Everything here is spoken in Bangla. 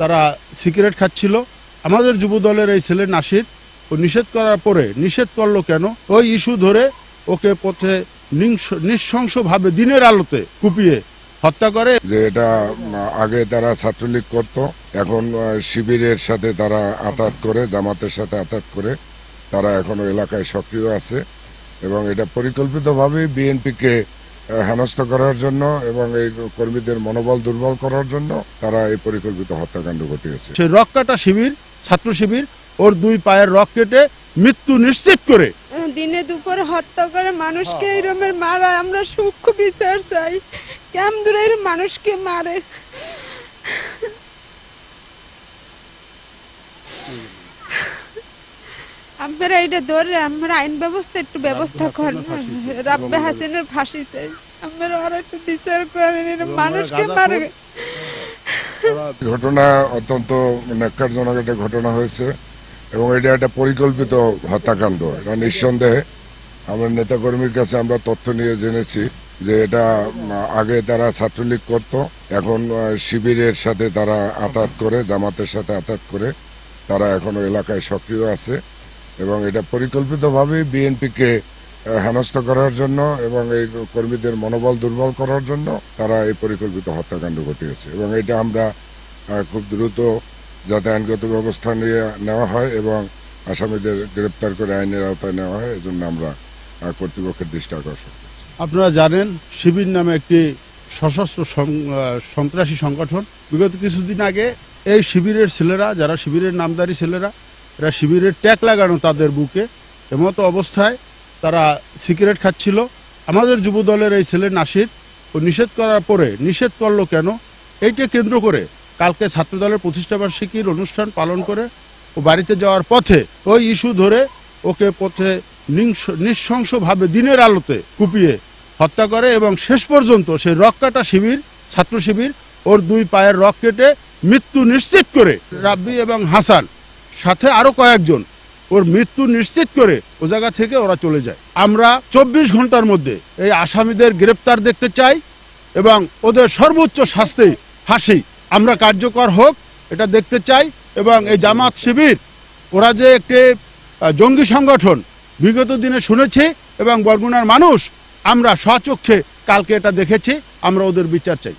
তারা সিগারেট খাচ্ছিল। আমাদের যুব দলের এই ছেলে নাসির ও নিষেধ করার পরে নিষেধ করলো কেন, ওই ইস্যু ধরে ওকে পথে নৃশংসভাবে দিনের আলোতে কুপিয়ে হত্যা করে। যে এটা আগে তারা ছাত্রলীগ করত, এখন শিবিরের সাথে তারা আঁতাত করে, জামাতের সাথে আঁতাত করে তারা এখনো এলাকায় সক্রিয় আছে এবং এটা পরিকল্পিতভাবে বিএনপিকে হেনস্থ করার জন্য এবং এই কর্মীদের মনোবল দুর্বল করার জন্য তারা এই পরিকল্পিত হত্যাকাণ্ড ঘটিয়েছে। সেই রক্কাটা শিবির, ছাত্র শিবির, ওর দুই পায়ের রক কেটে মৃত্যু নিশ্চিত করে দিনে দুপুরে হত্যা করে মানুষকে এরমের মারা, আমরা সূক্ষ্ম বিচার চাই। কেমন দূরে মানুষকে মারে, আমরা এটা ধরে আমরা আইন ব্যবস্থা একটু ব্যবস্থা করেন, রাব্বে হাসিনের ফাঁসি চাই, আমরা আর একটু বিচার করেন, মানুষকে মারে। ঘটনা অত্যন্ত ন্যাক্কারজনক একটা ঘটনা হয়েছে এবং এটা একটা পরিকল্পিত হত্যাকাণ্ড। এটা নিঃসন্দেহে আমরা নেতাকর্মীর কাছে আমরা তথ্য নিয়ে জেনেছি যে এটা আগে তারা ছাত্রলীগ করত, এখন শিবিরের সাথে তারা আঁতাত করে, জামাতের সাথে আঁতাত করে তারা এখনো এলাকায় সক্রিয় আছে এবং এটা পরিকল্পিতভাবে বিএনপিকে হেনস্থ করার জন্য এবং এই কর্মীদের মনোবল দুর্বল করার জন্য তারা এই পরিকল্পিত হত্যাকাণ্ড ঘটিয়েছে এবং এটা আমরা খুব দ্রুত যাতে আইনগত ব্যবস্থা নিয়ে নেওয়া হয় এবং আসামিদের গ্রেপ্তার করে আইনের আওতায় নেওয়া হয়, এজন্য আমরা কর্তৃপক্ষের দৃষ্টি আকর্ষণ করছি। আপনারা জানেন শিবির নামে একটি সশস্ত্র সন্ত্রাসী সংগঠন। বিগত কিছুদিন আগে এই শিবিরের ছেলেরা, যারা শিবিরের নামধারী ছেলেরা, এরা শিবিরের ট্যাগ লাগানো তাদের বুকে, এমতো অবস্থায় তারা সিগারেট খাচ্ছিল। আমাদের যুব দলের এই ছেলে নাসির ও নিষেধ করার পরে নিষেধ করলো কেন, এইটা কেন্দ্র করে কালকে ছাত্রদলের প্রতিষ্ঠাবার্ষিকীর অনুষ্ঠান পালন করে ও বাড়িতে যাওয়ার পথে ওই ইস্যু ধরে ওকে পথে নৃশংসভাবে দিনের আলোতে কুপিয়ে হত্যা করে এবং শেষ পর্যন্ত সেই রক্কাটা শিবির, ছাত্র শিবির, ওর দুই পায়ের রক কেটে মৃত্যু নিশ্চিত করে, রাব্বি এবং হাসান সাথে আরো কয়েকজন ওর মৃত্যু নিশ্চিত করে ও জায়গা থেকে ওরা চলে যায়। আমরা 24 ঘন্টার মধ্যে এই আসামিদের গ্রেপ্তার দেখতে চাই এবং ওদের সর্বোচ্চ শাস্তি, ফাঁসি আমরা কার্যকর হোক এটা দেখতে চাই। এবং এই জামাত শিবির ওরা যে একটি জঙ্গি সংগঠন বিগত দিনে শুনেছি এবং বরগুনার মানুষ আমরা স্বচক্ষে কালকে এটা দেখেছি, আমরা ওদের বিচার চাই।